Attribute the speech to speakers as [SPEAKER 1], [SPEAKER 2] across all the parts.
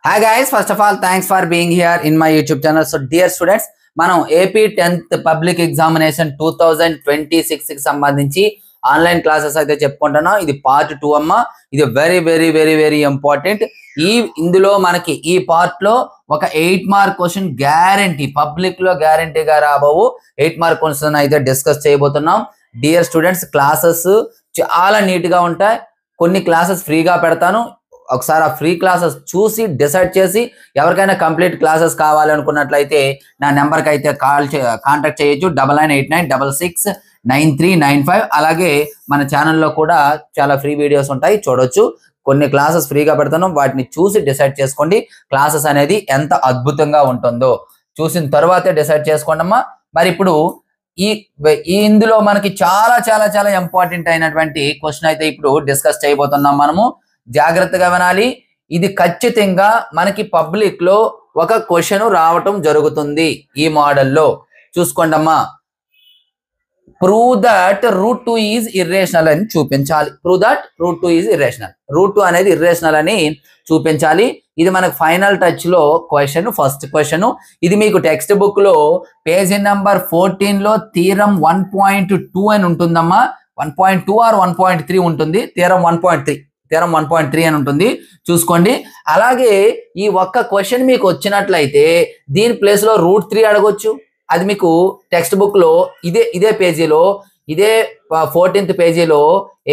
[SPEAKER 1] Hi guys, first of all, thanks for being here in my YouTube channel. So dear students, మనం AP 10th public examination 2026 కి సంబంధించి online classes అయితే చెప్పుకుంటున్నాం. ఇది part 2 అమ్మ. ఇది very very very very important. ఇందులో మనకి ఈ పార్ట్ లో ఒక 8 మార్క్ క్వశ్చన్ గ్యారంటీ, పబ్లిక్ లో గ్యారంటీగా రాబోవు 8 మార్క్ క్వశ్చన్ అయితే డిస్కస్ చేయబోతున్నాం. డియర్ స్టూడెంట్స్, క్లాసెస్ చాలా నీట్ గా ఉంటాయి. కొన్ని క్లాసెస్ ఫ్రీగా పెడతాను. ఒకసారి ఆ ఫ్రీ క్లాసెస్ చూసి డిసైడ్ చేసి ఎవరికైనా కంప్లీట్ క్లాసెస్ కావాలనుకున్నట్లయితే నా నెంబర్కి అయితే కాంటాక్ట్ చేయొచ్చు. 9989669395. అలాగే మన ఛానల్లో కూడా చాలా ఫ్రీ వీడియోస్ ఉంటాయి, చూడొచ్చు. కొన్ని క్లాసెస్ ఫ్రీగా పెడతాను, వాటిని చూసి డిసైడ్ చేసుకోండి. క్లాసెస్ అనేది ఎంత అద్భుతంగా ఉంటుందో చూసిన తర్వాతే డిసైడ్ చేసుకోండి అమ్మా. మరి ఇప్పుడు ఇందులో మనకి చాలా చాలా చాలా ఇంపార్టెంట్ అయినటువంటి క్వశ్చన్ అయితే ఇప్పుడు డిస్కస్ చేయబోతున్నాం. మనము జాగ్రత్తగా వినాలి. ఇది ఖచ్చితంగా మనకి పబ్లిక్ లో ఒక క్వశ్చన్ రావటం జరుగుతుంది. ఈ మోడల్లో చూసుకోండి అమ్మా. Prove that root 2 is irrational అని చూపించాలి. Prove that root 2 is irrational. Root 2 అనేది ఇర్రేషనల్ అని చూపించాలి. ఇది మనకు ఫైనల్ టచ్ లో క్వశ్చన్, ఫస్ట్ క్వశ్చన్. ఇది మీకు టెక్స్ట్ బుక్ లో పేజీ నెంబర్ 14 లో థీరం 1.2 అని ఉంటుందమ్మా. 1.2 ఆర్ 1.3 ఉంటుంది. థీరం 1.3 అని ఉంటుంది, చూసుకోండి. అలాగే ఈ ఒక్క క్వశ్చన్ మీకు వచ్చినట్లయితే దీని ప్లేస్ లో రూట్ 3 అడగొచ్చు. అది మీకు టెక్స్ట్ బుక్ లో ఇదే పేజీలో, ఇదే 14th పేజీలో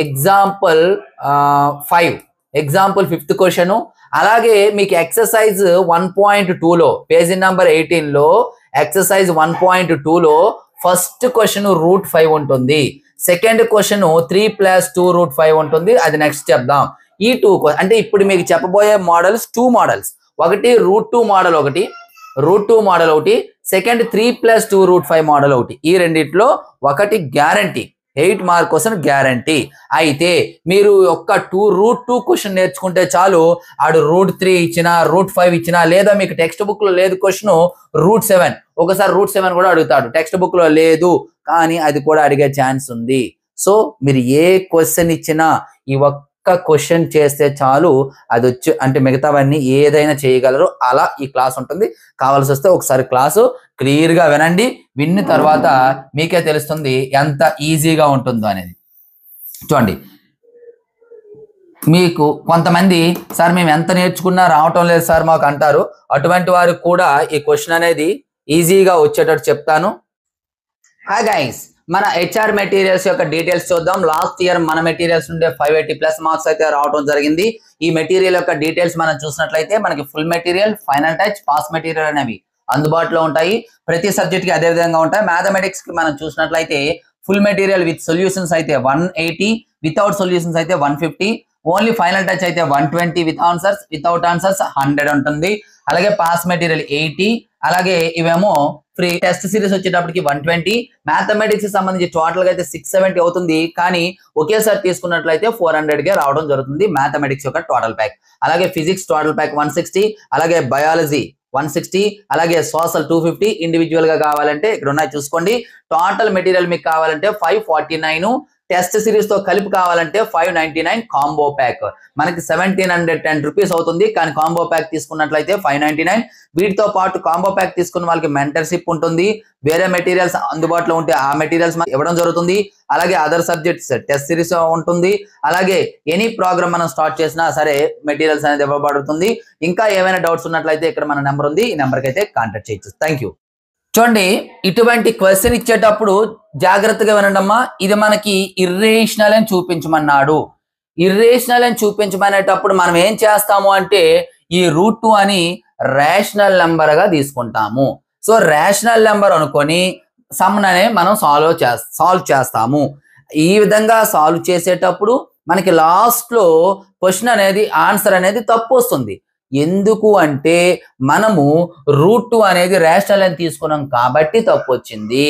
[SPEAKER 1] ఎగ్జాంపుల్ 5th క్వశ్చన్. అలాగే మీకు ఎక్సర్సైజ్ 1.2 లో పేజీ నెంబర్ 18 లో ఎక్సర్సైజ్ 1.2 లో ఫస్ట్ క్వశ్చన్ రూట్ 5 ఉంటుంది. సెకండ్ క్వశ్చన్ 3 + 2 రూట్ 5 ఉంటుంది. అది నెక్స్ట్ చెప్దాం. ఈ 2 అంటే ఇప్పుడు మీకు చెప్పబోయే మోడల్స్ 2 మోడల్స్. ఒకటి రూట్ 2 మోడల్, ఒకటి సెకండ్ 3 + 2 రూట్ 5 మోడల్ ఒకటి. ఈ రెండిట్లో ఒకటి గ్యారంటీ, 8 మార్క్ క్వశ్చన్ గ్యారంటీ. అయితే మీరు ఒక్క రూట్ 2 క్వశ్చన్ నేర్చుకుంటే చాలు. ఆడు రూట్ 3 ఇచ్చినా, రూట్ 5 ఇచ్చినా, లేదా మీకు టెక్స్ట్ బుక్ లో లేదు క్వశ్చన్ రూట్ 7, ఒకసారి రూట్ 7 కూడా అడుగుతాడు. టెక్స్ట్ బుక్ లో లేదు కానీ అది కూడా అడిగే ఛాన్స్ ఉంది. సో మీరు ఏ క్వశ్చన్ ఇచ్చినా ఈ ఒక్క క్వశ్చన్ చేస్తే చాలు, అది వచ్చి అంటే మిగతావన్నీ ఏదైనా చేయగలరు. అలా ఈ క్లాస్ ఉంటుంది. కావాల్సి వస్తే ఒకసారి క్లాసు క్లియర్ గా వినండి. విన్న తర్వాత మీకే తెలుస్తుంది ఎంత ఈజీగా ఉంటుందో అనేది. చూడండి, మీకు కొంతమంది సార్ మేము ఎంత నేర్చుకున్నా రావటం లేదు సార్ మాకు అంటారు. అటువంటి వారికి కూడా ఈ క్వశ్చన్ అనేది ఈజీగా వచ్చేటట్టు చెప్తాను. హాయ్ గైస్, మన హెచ్ఆర్ మెటీరియల్స్ యొక్క డీటెయిల్స్ చూద్దాం. లాస్ట్ ఇయర్ మన మెటీరియల్స్ నుండే 580+ మార్క్స్ అయితే రావడం జరిగింది. ఈ మెటీరియల్ యొక్క డీటెయిల్స్ మనం చూసినట్లయితే మనకి full material, final touch, pass material అనేవి అందుబాటులో ఉంటాయి. ప్రతి సబ్జెక్ట్ కి అదే విధంగా ఉంటాయి. మ్యాథమెటిక్స్ కి మనం చూసినట్లయితే ఫుల్ మెటీరియల్ విత్ సొల్యూషన్స్ అయితే 180, వితౌట్ సొల్యూషన్స్ అయితే 150, ఓన్లీ ఫైనల్ టచ్ అయితే 120, విత్ ఆన్సర్స్, వితౌట్ ఆన్సర్స్ 100 ఉంటుంది. అలాగే పాస్ మెటీరియల్ 80, అలాగే ఇవేమో ఫ్రీ. టెస్ట్ సిరీస్ వచ్చేటప్పటికి 120. మ్యాథమెటిక్స్ సంబంధించి టోటల్ గా అయితే 670 అవుతుంది. కానీ ఒకేసారి తీసుకున్నట్లయితే 400 కే రావడం జరుగుతుంది మ్యాథమెటిక్స్ యొక్క టోటల్ ప్యాక్. అలాగే ఫిజిక్స్ టోటల్ ప్యాక్ 160, అలాగే బయాలజీ 160, అలాగే సోషల్ 250. ఇండివిజువల్ గా కావాలంటే ఇక్కడ ఉన్నాయి చూసుకోండి. టోటల్ మెటీరియల్ మీకు కావాలంటే 549, టెస్ట్ సిరీస్ తో కలిపి కావాలంటే 599 కాంబో ప్యాక్. మనకి 1710 రూపీస్ అవుతుంది. కానీ కాంబో ప్యాక్ తీసుకున్నట్లయితే 599. వీటితో పాటు కాంబో ప్యాక్ తీసుకున్న వాళ్ళకి మెంటర్షిప్ ఉంటుంది. వేరే మెటీరియల్స్ అందుబాటులో ఉంటే ఆ మెటీరియల్స్ ఇవ్వడం జరుగుతుంది. అలాగే అదర్ సబ్జెక్ట్స్ టెస్ట్ సిరీస్ ఉంటుంది. అలాగే ఎనీ ప్రోగ్రామ్ మనం స్టార్ట్ చేసినా సరే మెటీరియల్స్ అనేది ఇవ్వబడుతుంది. ఇంకా ఏమైనా డౌట్స్ ఉన్నట్లయితే ఇక్కడ మన నెంబర్ ఉంది, ఈ నెంబర్కి అయితే కాంటాక్ట్ చేయొచ్చు. Thank you. చూడండి, ఇటువంటి క్వశ్చన్ ఇచ్చేటప్పుడు జాగ్రత్తగా వినండమ్మా. ఇది మనకి ఇర్రేషనల్ అని చూపించమన్నాడు. ఇర్రేషనల్ అని చూపించమనేటప్పుడు మనం ఏం చేస్తాము అంటే ఈ రూట్ 2 అని రేషనల్ నెంబర్ గా తీసుకుంటాము. సో రేషనల్ నెంబర్ అనుకొని సమ్ అనే మనం సాల్వ్ చేస్తాము. ఈ విధంగా సాల్వ్ చేసేటప్పుడు మనకి లాస్ట్ లో క్వశ్చన్ అనేది, ఆన్సర్ అనేది తప్పు వస్తుంది. ఎందుకు అంటే మనము రూట్ 2 అనేది రేషనల్ అని తీసుకున్నాం కాబట్టి తప్పు వచ్చింది.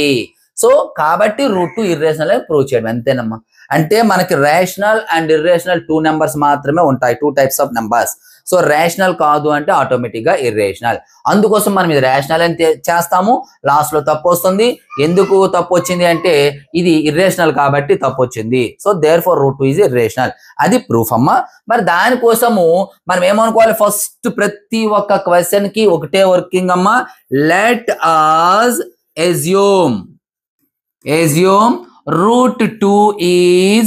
[SPEAKER 1] సో కాబట్టి రూట్ 2 ఇర్రేషనల్ అని ప్రూవ్ చేయడం, అంతేనమ్మా. అంటే మనకి రేషనల్ అండ్ ఇర్రేషనల్ 2 నెంబర్స్ మాత్రమే ఉంటాయి, 2 types of numbers. So rational కాదు అంటే ఆటోమేటిక్ గా ఇర్రేషనల్. అందుకోసం మనం ఇది రేషనల్ అని చేస్తాము, లాస్ట్ లో తప్పు వస్తుంది. ఎందుకు తప్పు వచ్చింది అంటే ఇది ఇర్రేషనల్ కాబట్టి తప్పు వచ్చింది. So therefore root 2 is irrational. అది ప్రూఫ్ అమ్మా. మరి దానికోసము మనం ఏమనుకోవాలి, ఫస్ట్ ప్రతి ఒక్క క్వశ్చన్ కి ఒకటే వర్కింగ్ అమ్మా. Let us assume root 2 is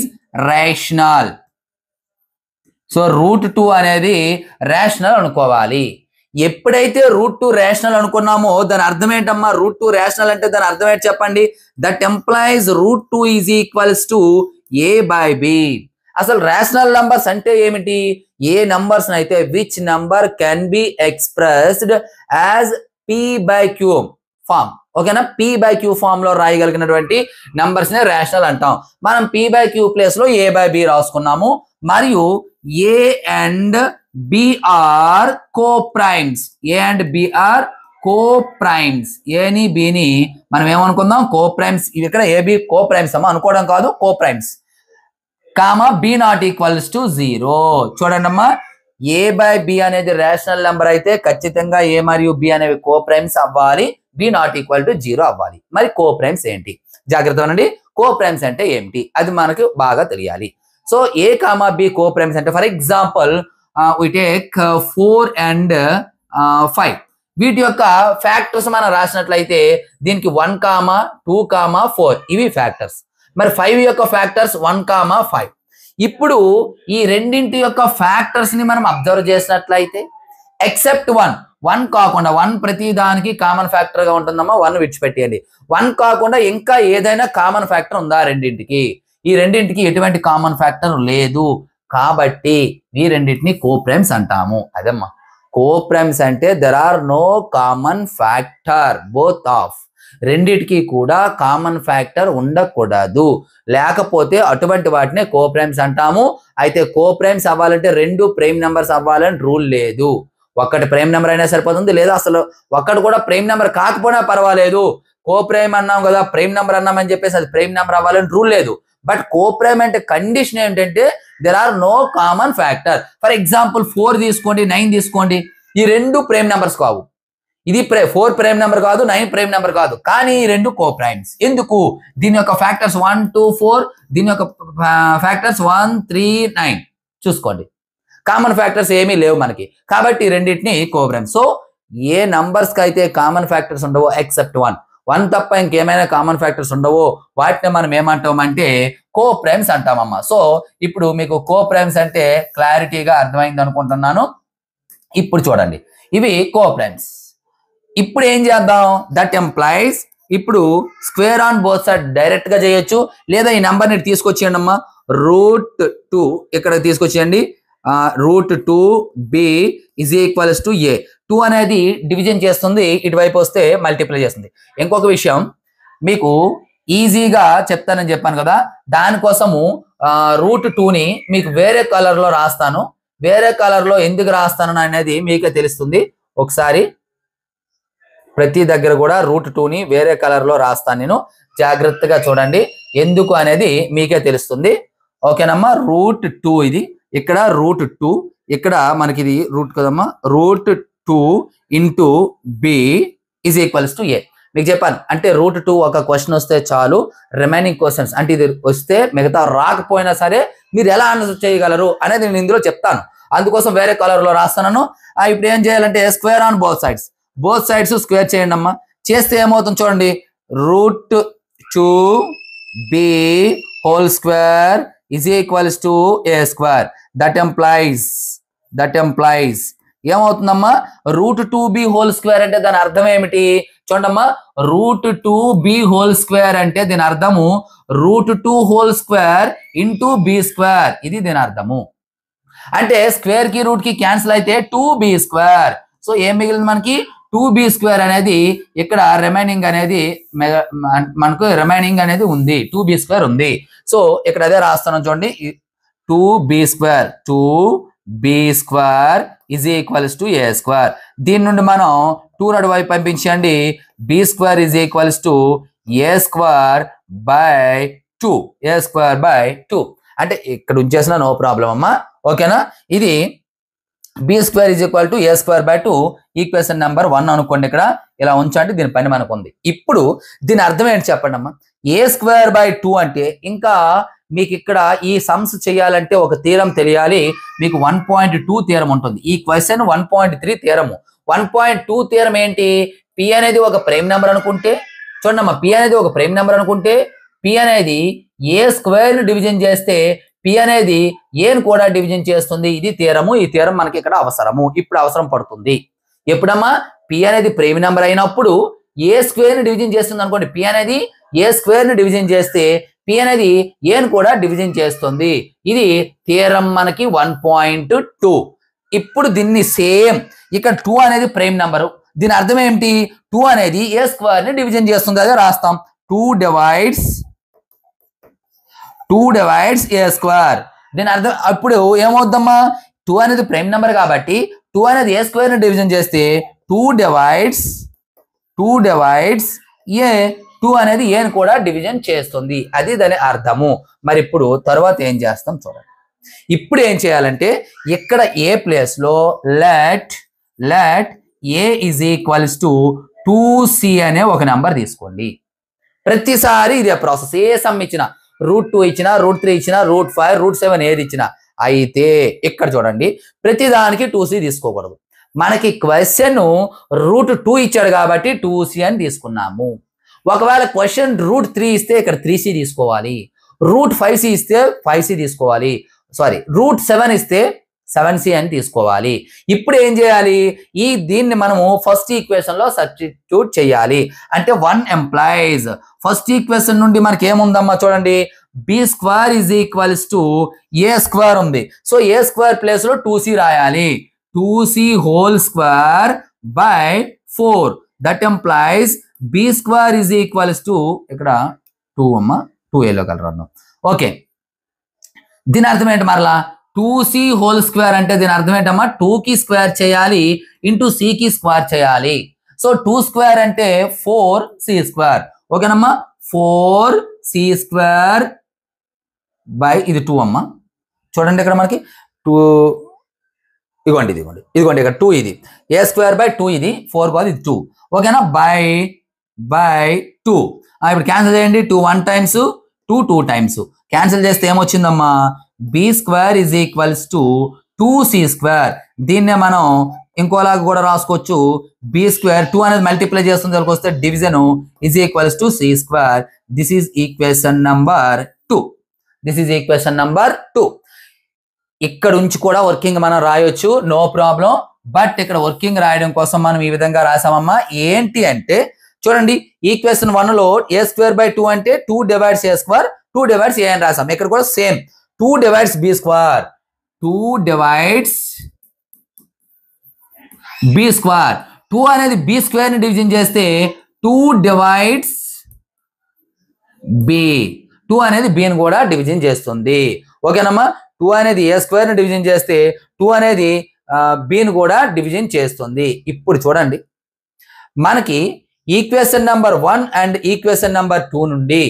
[SPEAKER 1] rational. So root 2 అనేది రేషనల్ అనుకోవాలి. ఎప్పుడైతే రూట్ 2 రేషనల్ అనుకున్నామో దాని అర్థం ఏంటమ్మా, రూట్ 2 రేషనల్ అంటే దాని అర్థం ఏంటి చెప్పండి. That implies root 2 is equals to a by b. అసలు రేషనల్ నంబర్స్ అంటే ఏమిటి, ఏ నంబర్స్ అయితే which number can be expressed as p by q form. ఓకేనా, p బై q ఫామ్ లో రాయగలిగినటువంటి నంబర్స్ నే రేషనల్ అంటాం. మనం p బై q ప్లేస్ లో a బై b రాసుకున్నాము. మరియు a and b are coprimes. a and b are coprimes. ఏని బిని మనం ఏమనుకుందాం, కో ప్రైమ్స్. ఇక్కడ ఏ బి కో ప్రైమ్స్ అమ్మా, అనుకోవడం కాదు, co primes. Comma b not equals to 0. చూడండి అమ్మా, a బై b అనేది రేషనల్ నెంబర్ అయితే ఖచ్చితంగా a మరియు b అనేవి కో ప్రైమ్స్ అవ్వాలి, b నాట్ ఈక్వల్ టు 0 అవ్వాలి. మరి కో ప్రైమ్స్ ఏంటి, జాగ్రత్త అనండి. కో ప్రైమ్స్ అంటే ఏమిటి అది మనకు బాగా తెలియాలి. So a comma b co primes అంటే, for example we take 4 and 5. వీటి యొక్క ఫ్యాక్టర్స్ మనం రాసినట్లయితే దీనికి 1, 2, 4 ఇవి ఫ్యాక్టర్స్. మరి 5 యొక్క ఫ్యాక్టర్స్ 1, 5. ఇప్పుడు ఈ రెండింటి యొక్క ఫ్యాక్టర్స్ ని మనం అబ్జర్వ్ చేసినట్లయితే ఎక్సెప్ట్ 1 కాకుండా, 1 ప్రతి దానికి కామన్ ఫ్యాక్టర్ గా ఉంటుందమ్మా, 1 విడిచిపెట్టేయండి. 1 కాకుండా ఇంకా ఏదైనా కామన్ ఫ్యాక్టర్ ఉందా రెండింటికి? ఈ రెండింటికి ఎటువంటి కామన్ ఫ్యాక్టర్ లేదు. కాబట్టి ఈ రెండింటిని కో ప్రైమ్స్ అంటాము. అదమ్మా కో ప్రైమ్స్ అంటే there are no common factor both of. రెండిటికి కూడా కామన్ ఫ్యాక్టర్ ఉండకూడదు, లేకపోతే అటువంటి వాటినే కో ప్రైమ్స్ అంటాము. అయితే కో ప్రైమ్స్ అవ్వాలంటే 2 ప్రైమ్ నెంబర్స్ అవ్వాలని రూల్ లేదు. ఒక్కటి ప్రైమ్ నెంబర్ అయినా సరిపోతుంది, లేదా అసలు ఒక్కటి కూడా ప్రైమ్ నెంబర్ కాకపోయినా పర్వాలేదు. కో ప్రైమ్ అన్నాం కదా, ప్రైమ్ నెంబర్ అన్నామని చెప్పేసి అది ప్రైమ్ నెంబర్ అవ్వాలని రూల్ లేదు. బట్ కో ప్రైమ్ అంటే కండిషన్ ఏంటంటే there are no common factor. For example 4 తీసుకోండి, 9 తీసుకోండి, ఈ రెండు ప్రైమ్ నెంబర్స్ కావు. ఇది 4 ప్రైమ్ నెంబర్ కాదు, 9 ప్రైమ్ నెంబర్ కాదు, కానీ ఈ రెండు కో ప్రైమ్స్. ఎందుకు? దీని యొక్క ఫ్యాక్టర్స్ 1, 2, 4, దీని యొక్క ఫ్యాక్టర్స్ 1, 3, 9 చూసుకోండి. కామన్ ఫ్యాక్టర్స్ ఏమీ లేవు మనకి, కాబట్టి రెండింటిని కో ప్రైమ్. సో ఏ నంబర్స్ కి అయితే కామన్ ఫ్యాక్టర్స్ ఉండవో ఎక్సెప్ట్ 1 తప్ప ఇంకేమైనా కామన్ ఫ్యాక్టర్స్ ఉండవో వాటిని మనం ఏమంటామంటే కో ప్రైమ్స్ అంటామమ్మా. సో ఇప్పుడు మీకు కో ప్రైమ్స్ అంటే క్లారిటీగా అర్థమైంది అనుకుంటున్నాను. ఇప్పుడు చూడండి, ఇవి కో ప్రైమ్స్. ఇప్పుడు ఏం చేద్దాం, దట్ ఎంప్లాయిస్, ఇప్పుడు square on both side direct గా చేయొచ్చు, లేదా ఈ నెంబర్ ని తీసుకొచ్చేయండి అమ్మా. రూట్ 2 ఇక్కడ తీసుకొచ్చేయండి. Root 2b is equals to a. 2 అనేది డివిజన్ చేస్తుంది, ఇటువైపు వస్తే మల్టిప్లై చేస్తుంది. ఇంకొక విషయం మీకు ఈజీగా చెప్తానని చెప్పాను కదా, దానికోసము రూట్ 2ని మీకు వేరే కలర్ లో రాస్తాను. వేరే కలర్ లో ఎందుకు రాస్తాను అనేది మీకే తెలుస్తుంది. ఒకసారి ప్రతి దగ్గర కూడా రూట్ 2ని వేరే కలర్ లో రాస్తాను నేను, జాగ్రత్తగా చూడండి, ఎందుకు అనేది మీకే తెలుస్తుంది. ఓకేనమ్మా, రూట్ 2 ఇది, ఇక్కడ రూట్ 2, ఇక్కడ మనకి ఇది రూట్ కదమ్మా. Root 2 into B is equals to A. మీకు చెప్పాను అంటే రూట్ 2 ఒక క్వశ్చన్ వస్తే చాలు, రిమైనింగ్ క్వశ్చన్స్ అంటే ఇది వస్తే మిగతా రాకపోయినా సరే మీరు ఎలా ఆన్సర్ చేయగలరు అనేది నేను ఇందులో చెప్తాను. అందుకోసం వేరే కలర్ లో రాస్తున్నాను. ఇప్పుడు ఏం చేయాలంటే square on both sides square చేయండి అమ్మా. చేస్తే ఏమవుతుంది చూడండి, root 2b whole square is equals to a square. That implies ఏమవుతుందమ్మా, రూట్ 2b హోల్ స్క్వేర్ అంటే దాని అర్థం ఏమిటి చూడమ్మా. రూట్ 2b హోల్ స్క్వేర్ అంటే దీని అర్థము root 2 whole square into b square. ఇది దీని అర్థము. అంటే స్క్వేర్ కి రూట్ కి క్యాన్సిల్ అయితే 2b స్క్వేర్. సో ఏం మిగిలింది మనకి, 2b స్క్వేర్ అనేది ఇక్కడ రిమైనింగ్ అనేది మనకు రిమైనింగ్ అనేది ఉంది, 2b స్క్వేర్ ఉంది. సో ఇక్కడ అదే రాస్తున్నాం చూడండి, 2b square is equals to a square. దీని నుండి మనం 2 నడు వైపు పంపించండి, b square is equals to a square by 2. అంటే ఇక్కడ ఉంచేసిన నో ప్రాబ్లం అమ్మా. ఓకేనా, ఇది b square is equal to a square by 2 equation number 1 అనుకోండి. ఇక్కడ ఇలా ఉంచండి, దీని పని మనకు ఉంది. ఇప్పుడు దీని అర్థం ఏంటి చెప్పండి అమ్మా. ఏ స్క్వేర్ బై 2 అంటే ఇంకా మీకు ఇక్కడ ఈ సమ్స్ చేయాలంటే ఒక థీరం తెలియాలి. మీకు 1.2 థీరం ఉంటుంది. ఈ క్వశ్చన్ 1.3 థీరము. 1.2 థీరం ఏంటి? పి అనేది ఒక ప్రైమ్ నెంబర్ అనుకుంటే, చూడమ్మా, పి అనేది ఒక ప్రైమ్ నెంబర్ అనుకుంటే పి అనేది ఏ స్క్వేర్ ని డివిజన్ చేస్తే పి అనేది ఏను కూడా డివిజన్ చేస్తుంది. ఇది థీరము. ఈ థీరం మనకి ఇక్కడ అవసరము. ఇప్పుడు అవసరం పడుతుంది ఎప్పుడమ్మా? పి అనేది ప్రైమ్ నెంబర్ అయినప్పుడు ఏ స్క్వేర్ ని డివిజన్ చేస్తుంది అనుకోండి. పి అనేది ఏ స్క్వేర్ ని డివిజన్ చేస్తే పి అనేది ఏను కూడా డివిజన్ చేస్తుంది. ఇది థీరం మనకి 1.2. ఇప్పుడు దీన్ని సేమ్ ఇక్కడ 2 అనేది ప్రైమ్ నెంబరు. దీని అర్థం ఏంటి? 2 అనేది ఏ స్క్వేర్ ని డివిజన్ చేస్తుంది. అదే రాస్తాం. 2 డివైడ్స్ ఏ స్క్వేర్. దీని అర్థం అప్పుడు ఏమవుద్దమ్మా? 2 అనేది ప్రైమ్ నెంబర్ కాబట్టి 2 అనేది ఏ స్క్వేర్ ని డివిజన్ చేస్తే 2 డివైడ్స్ ఏ, 2 అనేది ఏని కూడా డివిజన్ చేస్తుంది. అది దాని అర్థము. మరి ఇప్పుడు తర్వాత ఏం చేస్తాం చూడండి. ఇప్పుడు ఏం చేయాలంటే ఇక్కడ ఏ ప్లేస్ లో let A is equals to 2c అనే ఒక నెంబర్ తీసుకోండి. ప్రతిసారి ఇదే ప్రాసెస్. ఏ సమ్ ఇచ్చినా, √2 ఇచ్చినా, √3 ఇచ్చినా, √5, √7 ఏది ఇచ్చినా. అయితే ఇక్కడ చూడండి, ప్రతి దానికి 2c తీసుకోకూడదు. మనకి క్వశ్చన్ √2 ఇచ్చాడు కాబట్టి 2c అని తీసుకున్నాము. ఒకవేళ క్వశ్చన్ √3 ఇస్తే ఇక్కడ 3c తీసుకోవాలి. √5c ఇస్తే 5c తీసుకోవాలి. సారీ, √7 ఇస్తే 7c అని తీసుకోవాలి. ఇప్పుడు ఏం చేయాలి? దీన్ని మనము ఫస్ట్ ఈక్వేషన్ లో సబ్స్టిట్యూట్ చేయాలి. అంటే 1 ఎంప్లాయిస్ ఫస్ట్ ఈక్వేషన్ నుండి మనకి ఏముందమ్మా చూడండి. B square is equals to a square ఉంది. సో ఏ స్క్వేర్ ప్లేస్ లో 2c రాయాలి. 2c whole square by 4. That implies b square is equals to ఇక్కడ 2 అమ్మా, 2 ఎల్లో కలర్ అన్నాం. ఓకే, దీని అర్థం ఏంటి? మరలా 2c హోల్ స్క్వేర్ అంటే దీని అర్థం ఏంటమ్మా? 2కి స్క్వేర్ చేయాలి ఇంటూ cకి స్క్వేర్ చేయాలి. సో 2 స్క్వేర్ అంటే 4c స్క్వేర్. ఓకేనమ్మా, 4c స్క్వేర్ బై ఇది 2 అమ్మా. చూడండి ఇక్కడ మనకి 2, ఇదిగోండి ఇక్కడ 2, ఇది ఏ స్క్వేర్ బై 2, ఇది 4 కాదు, ఇది 2. ఓకేనా, బై 2. ఇప్పుడు క్యాన్సిల్ చేయండి. 2 1 టైమ్స్, 2 2 టైమ్స్. క్యాన్సిల్ చేస్తే ఏమొచ్చిందమ్మా? B square is equals to 2c square. దీన్నే మనం ఇంకోలాగా కూడా రాసుకోవచ్చు. బి స్క్వేర్ 2 అనేది మల్టిప్లై చేస్తుంది, వస్తే division is equals to c square. This is equation number 2. ఇక్కడ నుంచి కూడా వర్కింగ్ మనం రాయొచ్చు, నో ప్రాబ్లం. బట్ ఇక్కడ వర్కింగ్ రాయడం కోసం మనం ఈ విధంగా రాసామమ్మా. ఏంటి అంటే చూడండి, ఈక్వేషన్ 1 లో ఏ స్క్వేర్ బై 2 అంటే 2 divides a square, 2 divides a అని రాసాం. ఇక్కడ కూడా same 2 divides b square. 2 divides b square. 2 అనేది బి స్క్వేర్ ని డివిజన్ చేస్తే 2 డివైడ్స్ బి. 2 అనేది బిని కూడా డివిజన్ చేస్తుంది. ఓకేనమ్మా, 2 అనేది ఏ స్క్వేర్ ని డివిజన్ చేస్తే 2 అనేది బిని కూడా డివిజన్ చేస్తుంది. ఇప్పుడు చూడండి, మనకి equation number 1 and equation number 2 నుండి,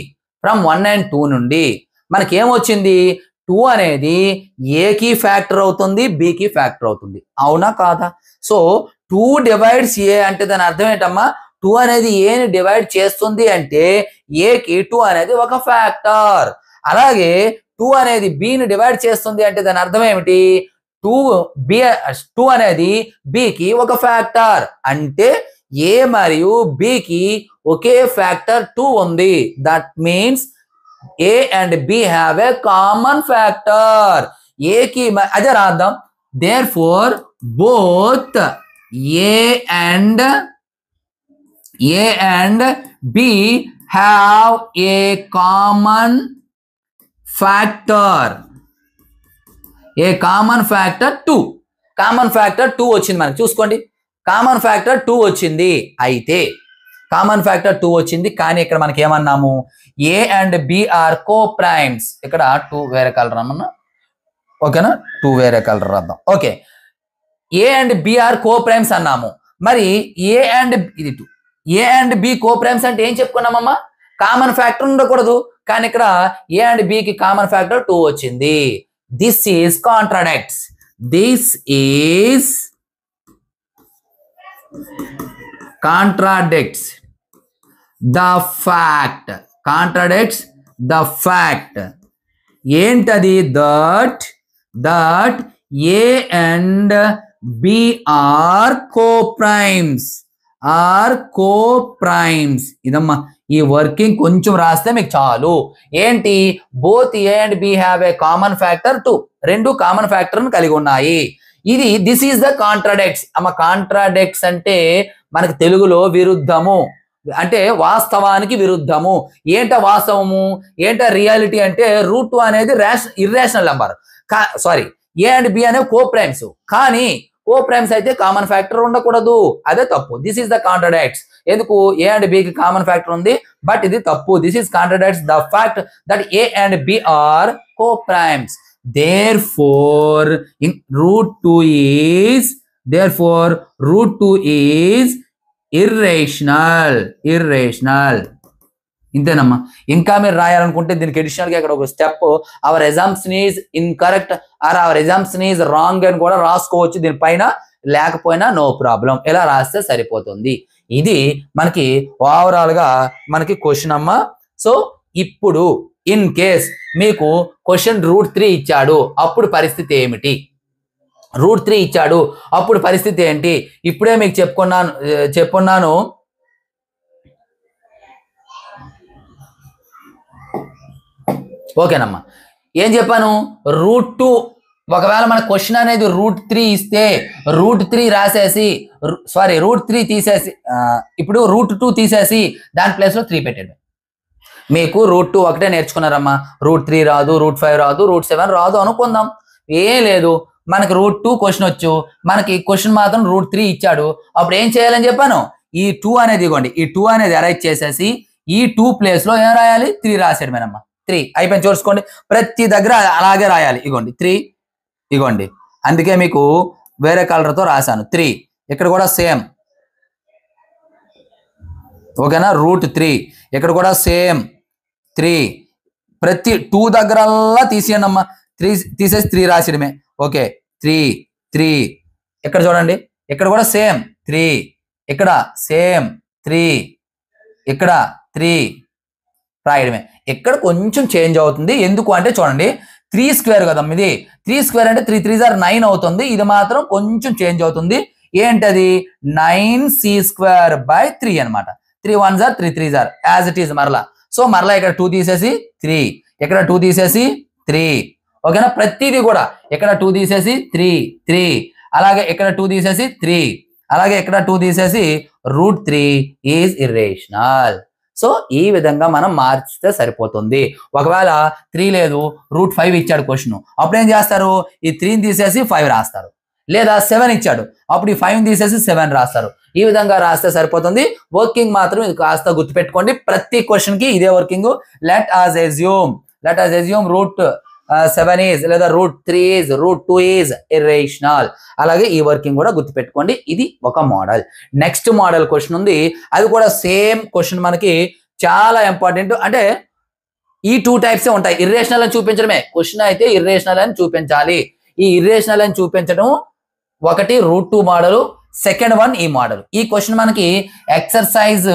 [SPEAKER 1] ఫ్రమ్ 1 and 2 నుండి మనకి ఏమొచ్చింది? 2 అనేది ఏకి ఫ్యాక్టర్ అవుతుంది, బికి ఫ్యాక్టర్ అవుతుంది. అవునా కాదా? సో 2 డివైడ్స్ ఏ అంటే దాని అర్థం ఏంటమ్మా? 2 అనేది ఏని డివైడ్ చేస్తుంది అంటే ఏకి 2 అనేది ఒక ఫ్యాక్టర్. అలాగే 2 అనేది బిని డివైడ్ చేస్తుంది అంటే దాని అర్థం ఏమిటి? 2 అనేది బికి ఒక ఫ్యాక్టర్. అంటే ఏ మరియు బికి ఒకే ఫ్యాక్టర్ 2 ఉంది. That means A and B have a common factor. A की अजर राद्दाम. Therefore, both A and B have a common factor. A common factor 2. Common factor 2 వచ్చింది మనకి. చూసుకోండి, కామన్ ఫ్యాక్టర్ 2 వచ్చింది. అయితే కామన్ ఫ్యాక్టర్ 2 వచ్చింది, కానీ ఇక్కడ మనకి ఏమన్నాము? A and B are coprimes. ఇక్కడ 2 వేరే కలర్ అన్నా. ఓకేనా, 2 వేరే కలర్ రాద్దాం. Okay, a and B are coprimes అన్నాము. మరి ఏ అండ్ ఇది 2, a and b coprimes అంటే ఏం చెప్పుకున్నామమ్మా? కామన్ ఫ్యాక్టర్ ఉండకూడదు, కానీ ఇక్కడ ఏ అండ్ బికి కామన్ ఫ్యాక్టర్ 2 వచ్చింది. This is contradicts. దిస్ ఈజ్ contradicts the fact. Contradicts the fact. ఏంటది? that A and B are co-primes. ఇదమ్మా, ఈ వర్కింగ్ కొంచెం రాస్తే మీకు చాలు. ఏంటి? Both A and B have a common factor 2. రెండు కామన్ ఫ్యాక్టర్ కలిగి ఉన్నాయి. ఇది దిస్ ఈజ్ ద కాంట్రాడిక్ట్స్. అమ్మ, కాంట్రాడిక్ట్స్ అంటే మనకి తెలుగులో విరుద్ధము, అంటే వాస్తవానికి విరుద్ధము. ఏంట వాస్తవము, ఏంట రియాలిటీ అంటే √2 అనేది irrational number. Sorry, a and b అనేవి కో ప్రైమ్స్, కానీ కో ప్రైమ్స్ అయితే కామన్ ఫ్యాక్టర్ ఉండకూడదు. అదే తప్పు. This is the contradicts. ఎందుకు? ఏ అండ్ బికి కామన్ ఫ్యాక్టర్ ఉంది, బట్ ఇది తప్పు. This is contradicts the fact that a and B are coprimes. Therefore, √2 is irrational. ఇంతేనమ్మా. ఇంకా మీరు రాయాలనుకుంటే దీనికి అడిషనల్ గా ఇక్కడ ఒక step, our assumption is incorrect or our assumption is wrong అని కూడా రాసుకోవచ్చు దీనిపైన, లేకపోయినా నో ప్రాబ్లం. ఇలా రాస్తే సరిపోతుంది. ఇది మనకి ఓవరాల్ గా మనకి క్వశ్చన్ అమ్మా. సో ఇప్పుడు ఇన్ కేస్ మీకు క్వశ్చన్ √3 ఇచ్చాడు, అప్పుడు పరిస్థితి ఏమిటి? √3 ఇచ్చాడు, అప్పుడు పరిస్థితి ఏంటి? ఇప్పుడే మీకు చెప్పుకున్నాను. ఓకేనమ్మా, ఏం చెప్పాను? √2 ఒకవేళ మన క్వశ్చన్ అనేది √3 ఇస్తే √3 రాసేసి, సారీ √3 తీసేసి, ఇప్పుడు √2 తీసేసి దాని ప్లేస్ లో 3 పెట్టండి. మీకు √2 ఒకటే నేర్చుకున్నారమ్మా, √3 రాదు, √5 రాదు, √7 రాదు అనుకుందాం. ఏం లేదు, మనకి √2 క్వశ్చన్ వచ్చు, మనకి క్వశ్చన్ మాత్రం √3 ఇచ్చాడు. అప్పుడు ఏం చేయాలని చెప్పాను? ఈ 2 అనేది ఇవ్వండి, ఈ 2 అనేది అరైజ్ చేసేసి ఈ 2 ప్లేస్ లో ఏం రాయాలి? 3 రాసేయడమేనమ్మా. 3 అయిపోయింది. చూసుకోండి, ప్రతి దగ్గర అలాగే రాయాలి. ఇగోండి 3, ఇగోండి. అందుకే మీకు వేరే కలర్తో రాశాను 3. ఇక్కడ కూడా సేమ్. ఓకేనా? √3 ఇక్కడ కూడా సేమ్ 3. ప్రతి 2 దగ్గరల్లా తీసేయండి అమ్మా. 3 తీసేసి 3 రాసేయడమే. ఓకే, 3 ఇక్కడ చూడండి, ఇక్కడ కూడా సేమ్ 3, ఇక్కడ సేమ్ 3, ఇక్కడ 3 రాయడమే. ఇక్కడ కొంచెం చేంజ్ అవుతుంది. ఎందుకు అంటే చూడండి, 3 స్క్వేర్ కదమ్మా ఇది. 3 స్క్వేర్ అంటే 3 3 9 అవుతుంది. ఇది మాత్రం కొంచెం చేంజ్ అవుతుంది. ఏంటది? 9c²/3 అనమాట. 3 1s 3 3s as it is మరలా. సో మరలా ఇక్కడ 2 తీసేసి 3, ఇక్కడ 2 తీసేసి 3. ఓకేనా? ప్రతిదీ కూడా ఇక్కడ 2 తీసేసి 3, అలాగే ఇక్కడ 2 తీసేసి 3, అలాగే ఇక్కడ 2 తీసేసి √3 ఈజ్ ఇర్రేషనల్. సో ఈ విధంగా మనం మార్చితే సరిపోతుంది. ఒకవేళ 3 లేదు, √5 ఇచ్చాడు క్వశ్చన్, అప్పుడు ఏం చేస్తారు? ఈ 3ని తీసేసి 5 రాస్తారు. లేదా 7 ఇచ్చాడు, అప్పుడు ఈ 5ని తీసేసి 7 రాస్తారు. ఈ విధంగా రాస్తే సరిపోతుంది. వర్కింగ్ మాత్రం ఇది కాస్త గుర్తుపెట్టుకోండి. ప్రతి క్వశ్చన్ కి ఇదే working. Let us assume √7 is లేదా √3 ఈజ్ √2 ఈజ్ ఇర్రేషనల్. అలాగే ఈ వర్కింగ్ కూడా గుర్తుపెట్టుకోండి. ఇది ఒక మోడల్. నెక్స్ట్ మోడల్ క్వశ్చన్ ఉంది, అది కూడా సేమ్ క్వశ్చన్. మనకి చాలా ఇంపార్టెంట్. అంటే ఈ 2 టైప్సే ఉంటాయి. ఇర్రేషనల్ అని చూపించడమే క్వశ్చన్ అయితే ఇర్రేషనల్ అని చూపించాలి. ఈ ఇర్రేషనల్ అని చూపించడం ఒకటి √2 మోడల్, సెకండ్ వన్ ఈ మోడల్. ఈ క్వశ్చన్ మనకి ఎక్సర్సైజ్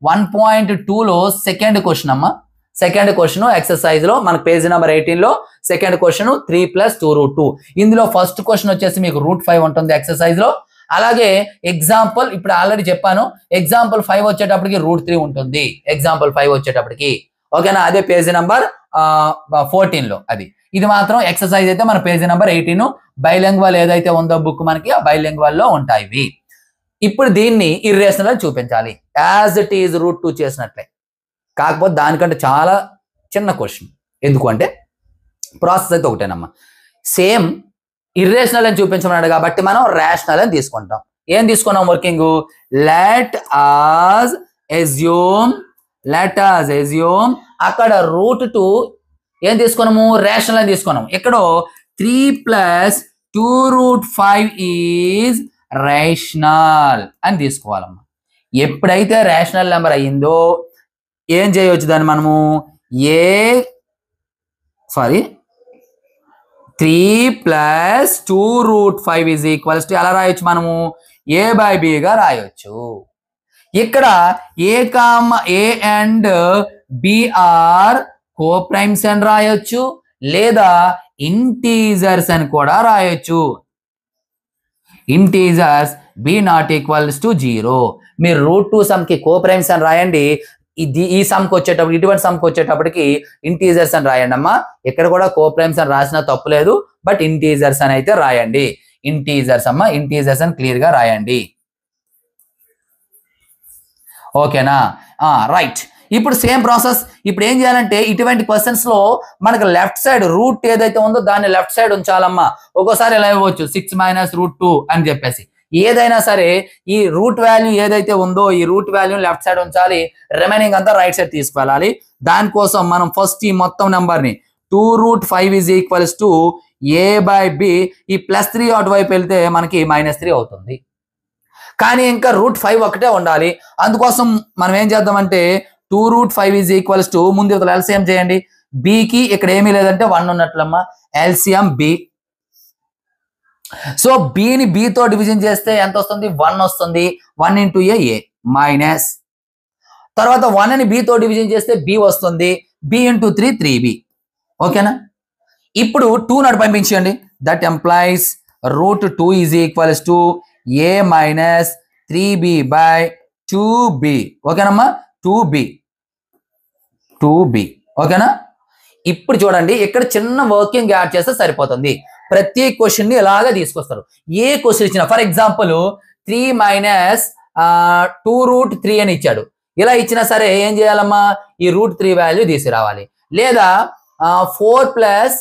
[SPEAKER 1] 1.2లో సెకండ్ క్వశ్చన్ అమ్మా. సెకండ్ క్వశ్చన్ ఎక్సర్సైజ్ లో మనకి పేజీ నెంబర్ 18 లో సెకండ్ క్వశ్చన్ 3 + 2 √2. ఇందులో ఫస్ట్ క్వశ్చన్ వచ్చేసి మీకు √5 ఉంటుంది ఎక్సర్సైజ్ లో. అలాగే ఎగ్జాంపుల్ ఇప్పుడు ఆల్రెడీ చెప్పాను, ఎగ్జాంపుల్ 5 వచ్చేటప్పటికి √3 ఉంటుంది. ఎగ్జాంపుల్ 5 వచ్చేటప్పటికి ఓకేనా? అదే పేజీ నెంబర్ 14 లో అది. ఇది మాత్రం ఎక్సర్సైజ్ అయితే మన పేజీ నెంబర్ 18 బైలింగ్వల్ ఏదైతే ఉందో బుక్ మనకి ఆ బైలింగ్వల్ లో ఉంటాయి. ఇప్పుడు దీన్ని ఇర్రేషనల్ అని చూపించాలి యాజ్ ఇట్ ఈజ్ √2 చేసినట్లే. కాకపోతే దానికంటే చాలా చిన్న క్వశ్చన్. ఎందుకు అంటే ప్రాసెస్ అయితే ఒకటేనమ్మా. సేమ్ ఇర్రేషనల్ అని చూపించమన్నాడు కాబట్టి మనం రేషనల్ అని తీసుకుంటాం. ఏం తీసుకున్నాం వర్కింగ్? లెట్ అస్ అస్యూమ్ అక్కడ √2 ఏం తీసుకున్నాము? రేషనల్ అని తీసుకున్నాం. ఇక్కడ 3 + 2 √5 ఈజ్ రేషనల్ అని తీసుకోవాలమ్మా. ఎప్పుడైతే రేషనల్ నెంబర్ అయ్యిందో ఏం చేయవచ్చు దాన్ని మనము? 3 + 2√5 ఈజ్ ఈక్వల్స్ టు ఎలా రాయొచ్చు మనము a/b గా రాయొచ్చు. ఇక్కడ a అండ్ b ఆర్ కోప్రైమ్స్ అని రాయొచ్చు లేదా ఇంటీజర్స్ అని కూడా రాయొచ్చు. Integers b not equals to 0. మీరు √2 సమ్కి కోప్రైమ్స్ అని రాయండి. ఈ సమ్కి వచ్చేటప్పుడు ఇటువంటి సమ్కి వచ్చేటప్పటికి ఇంటీజర్స్ అని రాయండి అమ్మా. ఇక్కడ కూడా కోప్రైమ్స్ అని రాసినా తప్పులేదు, బట్ ఇంటీజర్స్ అని అయితే రాయండి. ఇంటీజర్స్ అమ్మా, ఇంటీజర్స్ అని క్లియర్ గా రాయండి. ఓకేనా? రైట్. ఇప్పుడు సేమ్ ప్రాసెస్. ఇప్పుడు ఏం చేయాలంటే ఇటువంటి క్వశ్చన్స్ లో మనకు లెఫ్ట్ సైడ్ రూట్ ఏదైతే ఉందో దాన్ని లెఫ్ట్ సైడ్ ఉంచాలమ్మా. ఒక్కోసారి ఎలా ఇవ్వచ్చు 6 - √2 అని చెప్పేసి. ఏదైనా సరే ఈ రూట్ వాల్యూ ఏదైతే ఉందో ఈ రూట్ వాల్యూ లెఫ్ట్ సైడ్ ఉంచాలి, రిమైనింగ్ అంతా రైట్ సైడ్ తీసుకువెళ్ళాలి. దానికోసం మనం ఫస్ట్ ఈ మొత్తం నెంబర్ ని 2√5 ఈజ్ ఈక్వల్స్ టు a/b. ఈ +3 అటువైపు వెళ్తే మనకి -3 అవుతుంది. కానీ ఇంకా √5 ఒకటే ఉండాలి. అందుకోసం మనం ఏం చేద్దామంటే 2√5 ఈజ్ ఈక్వల్స్ టు ముందు ఎల్సిఎం చేయండి. బికి ఇక్కడ ఏమీ లేదంటే 1 ఉన్నట్లమ్మా. LCM B. సో బిని బి తో డివిజన్ చేస్తే ఎంత వస్తుంది? 1 వస్తుంది. 1 × a మైనస్ తర్వాత 1 ని బి తో డివిజన్ చేస్తే బి వస్తుంది. b × 3 3b. ఓకేనా? ఇప్పుడు 2 నాటి పంపించండి. That employees √2 is equals to a - 3b/2b. ఓకేనమ్మా? 2b. ఓకేనా? ఇప్పుడు చూడండి ఇక్కడ చిన్న వర్కింగ్ యాడ్ చేస్తే సరిపోతుంది. ప్రతి క్వశ్చన్ ని ఇలాగా తీసుకొస్తారు. ఏ క్వశ్చన్ ఇచ్చినా ఫర్ ఎగ్జాంపుల్ 3 - 2√3 అని ఇచ్చాడు. ఇలా ఇచ్చినా సరే ఏం చేయాలమ్మా? ఈ √3 వాల్యూ తీసుకురావాలి. లేదా 4 +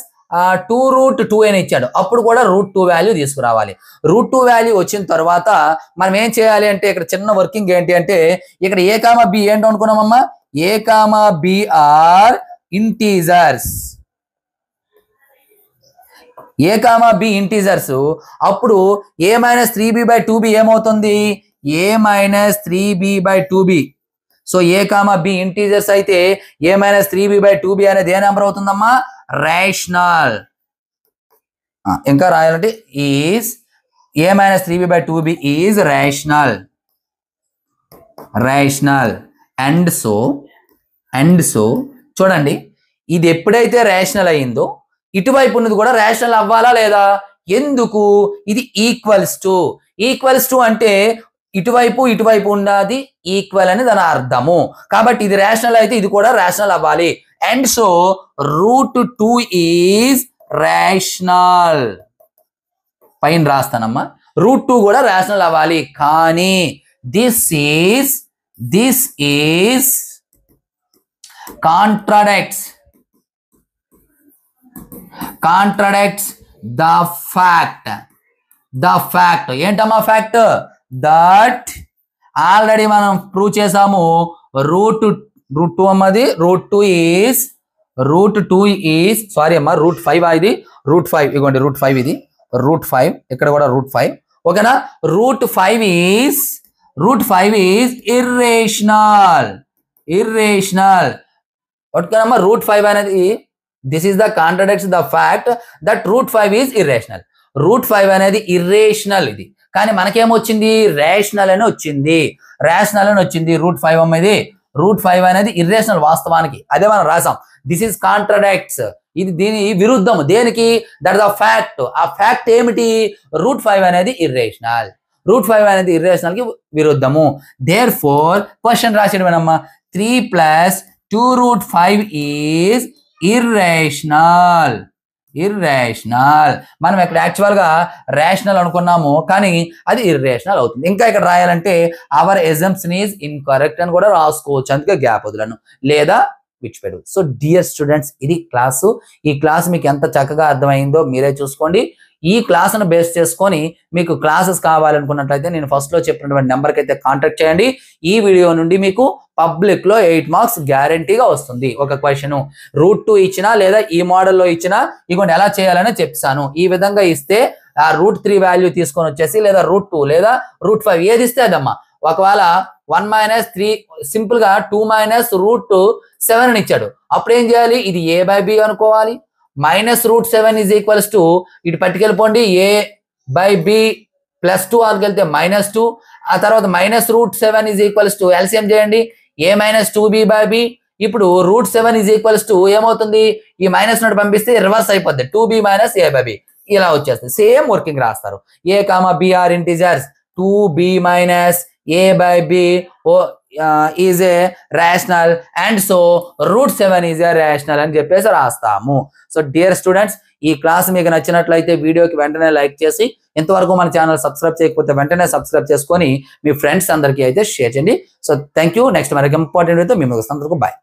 [SPEAKER 1] 2√2 అని ఇచ్చాడు. అప్పుడు కూడా √2 వాల్యూ తీసుకురావాలి. √2 వాల్యూ వచ్చిన తర్వాత మనం ఏం చేయాలి అంటే ఇక్కడ చిన్న వర్కింగ్ ఏంటి అంటే ఇక్కడ a, b ఏంటో అనుకున్నామమ్మా. a, b are integers. a, b integers. అప్పుడు a - 3b/2b ఏమవుతుంది? a - 3b/2b. So a, b integers అయితే a - 3b/2b అనేది ఏ నెంబర్ అవుతుందమ్మా? రేషనల్. ఇంకా రాయాలంటే is a - 3b/2b is rational. And so చూడండి ఇది ఎప్పుడైతే రేషనల్ అయ్యిందో ఇటువైపు ఉన్నది కూడా రేషనల్ అవ్వాలా లేదా? ఎందుకు? ఇది ఈక్వల్స్ టు అంటే ఇటువైపు ఉన్నది ఈక్వల్ అని దాని అర్థము. కాబట్టి ఇది రేషనల్ అయితే ఇది కూడా రేషనల్ అవ్వాలి. And so √2 is rational. పైన రాస్తానమ్మా. √2 కూడా రేషనల్ అవ్వాలి. కానీ దిస్ ఈజ్ కాంట్రాడిక్ట్స్ ద ఫ్యాక్ట్. ఏంటమ్మా ఫ్యాక్ట్? దట్ ఆల్రెడీ మనం ప్రూవ్ చేసాము. √2 అమ్మది √2 ఈజ్ సారీ అమ్మా √5 ఇది √5. ఇగోండి √5 ఇది √5. ఇక్కడ కూడా √5. ఓకేనా? √5 ఈజ్ ఇర్రేషనల్. ఓకేనమ్మా? √5 అనేది this is the కాంట్రాడిక్ట్స్ the fact that √5 is irrational. √5 అనేది ఇర్రేషనల్ ఇది. కానీ మనకేమొచ్చింది? రేషనల్ అని వచ్చింది. √5 అమ్మది √5 అనేది ఇర్రేషనల్ వాస్తవానికి. అదే మనం రాసాం. This is contradicts. ఇది దీని విరుద్ధం. దేనికి? That the fact. ఆ ఫ్యాక్ట్ ఏమిటి? √5 అనేది ఇర్రేషనల్. √5 కి విరుద్ధము. దేర్ ఫోర్ క్వశ్చన్ రాసేయడమేనమ్మా. 3 + 2√5 ఈజ్ ఇర్రేషనల్. మనం ఇక్కడ యాక్చువల్ గా రేషనల్ అనుకున్నాము కానీ అది ఇర్రేషనల్ అవుతుంది. ఇంకా ఇక్కడ రాయాలంటే అవర్ అజంప్షన్ ఈజ్ ఇన్కరెక్ట్ అని కూడా రాసుకోవచ్చు. అందుకే గ్యాప్ వదలను లేదా విడిచిపెట్టు. సో డియర్ స్టూడెంట్స్, ఇది క్లాసు. ఈ క్లాస్ మీకు ఎంత చక్కగా అర్థమైందో మీరే చూసుకోండి. ఈ క్లాస్ను బేస్ చేసుకొని మీకు క్లాసెస్ కావాలనుకున్నట్లయితే నేను ఫస్ట్ లో చెప్పినటువంటి నెంబర్కి అయితే కాంటాక్ట్ చేయండి. ఈ వీడియో నుండి మీకు పబ్లిక్ లో 8 మార్క్స్ గ్యారంటీగా వస్తుంది. ఒక క్వశ్చన్ √2 ఇచ్చినా లేదా ఈ మోడల్లో ఇచ్చినా ఇగోండి ఎలా చేయాలని చెప్తాను. ఈ విధంగా ఇస్తే ఆ √3 వాల్యూ తీసుకొని వచ్చేసి లేదా √2 లేదా √5 ఏది ఇస్తే అదమ్మా. ఒకవేళ 1 - 3 సింపుల్ గా 2 - √7 అని ఇచ్చాడు. అప్పుడు ఏం చేయాలి? ఇది a/b అనుకోవాలి. -√7 ఈజ్ ఈక్వల్స్ టు ఇటు పట్టుకెళ్ళిపోండి a/b +2 ఆల్కెళ్తే -2 ఆ తర్వాత -√7 ఈజ్ ఈక్వల్స్ టు ఎల్సిఎం చేయండి a - 2b/b ఇప్పుడు √7 ఈజ్ ఈక్వల్స్ టు ఏమవుతుంది ఈ మైనస్ నోట్ పంపిస్తే రివర్స్ అయిపోద్ది 2b - a/b ఇలా వచ్చేస్తుంది సేమ్ వర్కింగ్ రాస్తారు a, b are integers 2b - a/b is a rational and so √7 is a rational అని చెప్పేసి రాస్తాము. సో డియర్ స్టూడెంట్స్ ఈ క్లాస్ మీకు నచ్చినట్లయితే వీడియోకి వెంటనే లైక్ చేసి ఇంతవరకు మన ఛానల్ సబ్స్క్రైబ్ చేయకపోతే వెంటనే సబ్స్క్రైబ్ చేసుకొని మీ ఫ్రెండ్స్ అందరికీ అయితే షేర్ చేయండి. So thank you. నెక్స్ట్ మరొక ఇంపార్టెంట్ అయితే మేము బాయ్.